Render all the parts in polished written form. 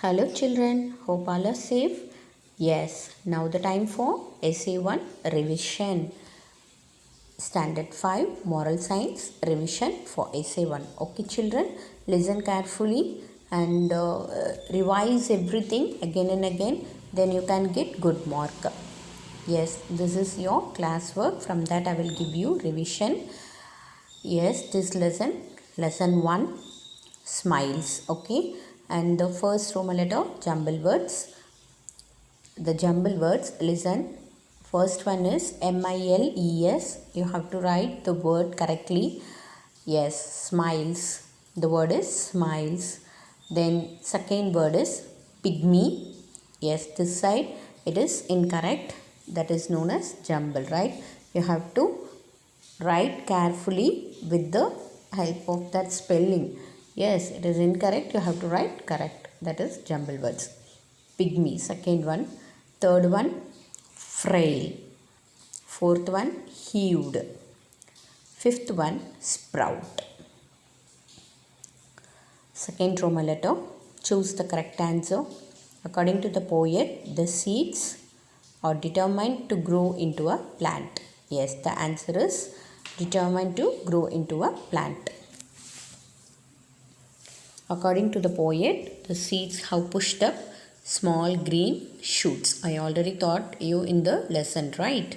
Hello children, hope all are safe. Yes, now the time for Essay 1 revision. Standard 5 Moral Science revision for Essay 1. Okay children, listen carefully and revise everything again and again. Then you can get good mark. Yes, this is your classwork. From that I will give you revision. Yes, this lesson 1, smiles. Okay, and the first Roman letter, jumble words. The jumble words, listen. First one is miles. You have to write the word correctly. Yes, smiles. The word is smiles. Then second word is pygmy. Yes, this side it is incorrect. That is known as jumble, right? You have to write carefully with the help of that spelling. Yes, it is incorrect. You have to write correct. That is jumble words. Pygmy, second one. Third one, frail. Fourth one, heaved. Fifth one, sprout. Second Roman letter. Choose the correct answer. According to the poet, the seeds are determined to grow into a plant. Yes, the answer is determined to grow into a plant. According to the poet, the seeds have pushed up small green shoots. I already taught you in the lesson, right?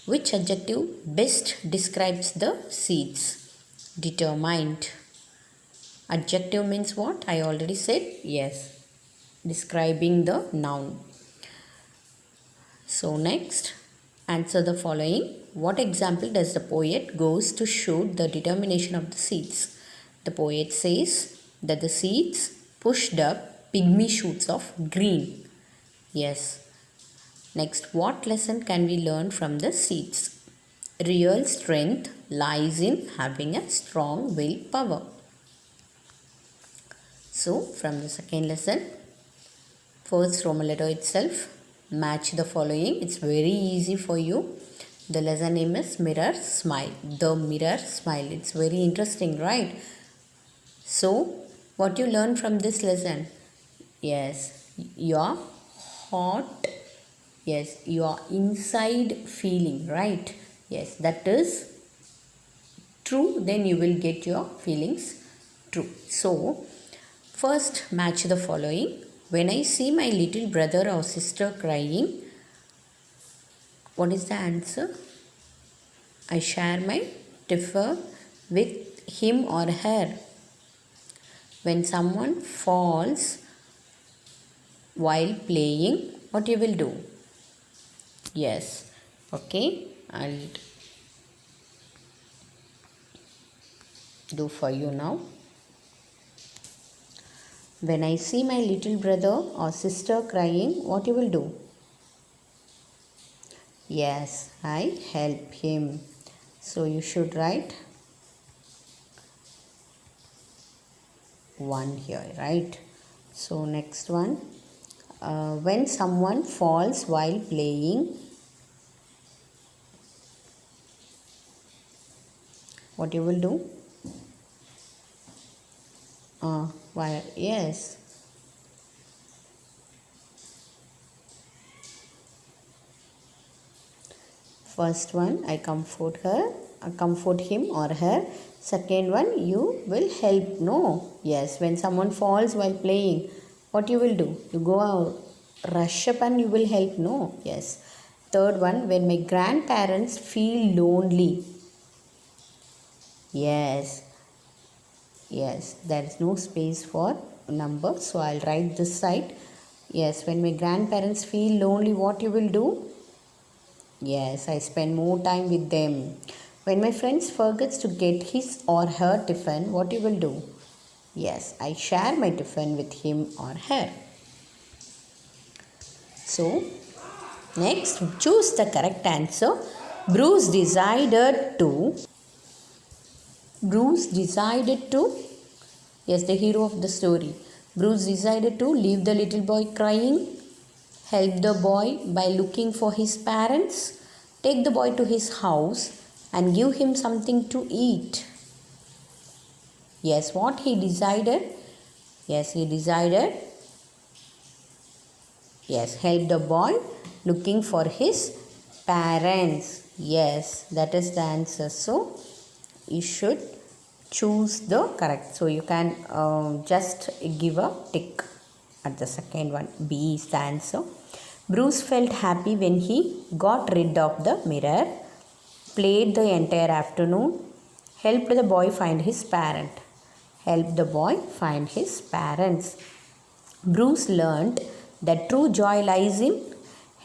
Which adjective best describes the seeds? Determined. Adjective means what? I already said. Yes. Describing the noun. So next, answer the following. What example does the poet goes to show the determination of the seeds? The poet says that the seeds pushed up pygmy shoots of green. Yes. Next, what lesson can we learn from the seeds? Real strength lies in having a strong willpower. So, from the second lesson, first Roman letter itself, match the following. It's very easy for you. The lesson name is Mirror Smile. The Mirror Smile. It's very interesting, right? So, what you learn from this lesson? Yes, your heart. Yes, your inside feeling, right? Yes, that is true. Then you will get your feelings true. So, first match the following. When I see my little brother or sister crying, what is the answer? I share my tiffin with him or her. When someone falls while playing, what you will do? Yes, okay, I'll do for you now. When I see my little brother or sister crying, what you will do? Yes, I help him. So you should write 1 here, right? So next one, when someone falls while playing, what you will do? Why? Yes. First one, I comfort her, I comfort him or her. Second one, you will help. No. Yes, when someone falls while playing, what you will do? You go out, rush up and you will help. No. Yes. Third one, when my grandparents feel lonely. Yes. Yes, there is no space for number. So I'll write this side. Yes, when my grandparents feel lonely, what you will do? Yes, I spend more time with them. When my friends forgets to get his or her tiffin, what you will do? Yes, I share my tiffin with him or her. So, next choose the correct answer. Bruce decided to, yes, the hero of the story. Bruce decided to leave the little boy crying, help the boy by looking for his parents, take the boy to his house and give him something to eat. Yes, what he decided? Yes, he decided Yes, help the boy looking for his parents. Yes, that is the answer. So you should choose the correct. So you can just give a tick at the second one. B is the answer. Bruce felt happy when he got rid of the mirror, played the entire afternoon, helped the boy find his parent. Helped the boy find his parents. Bruce learnt that true joy lies in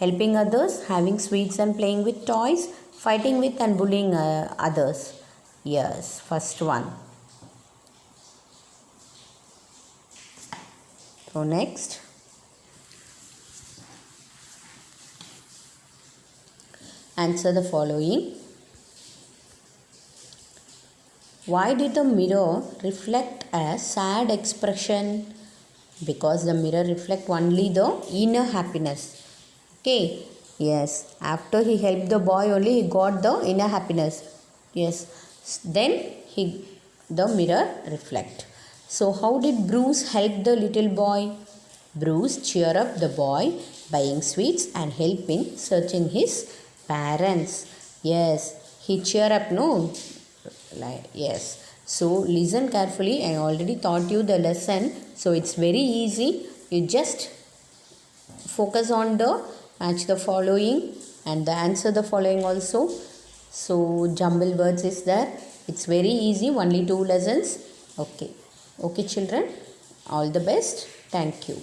helping others, having sweets and playing with toys, fighting with and bullying others. Yes, first one. So next. Answer the following. Why did the mirror reflect a sad expression? Because the mirror reflect only the inner happiness. Okay. Yes. After he helped the boy only he got the inner happiness. Yes. Then the mirror reflect. So how did Bruce help the little boy? Bruce cheer up the boy buying sweets and help in searching his parents. Yes. He cheer up, no? Yes. So listen carefully. I already taught you the lesson. So it's very easy. You just focus on the match the following and the answer the following also. So jumble words is there. It's very easy. Only 2 lessons. Okay. Okay children. All the best. Thank you.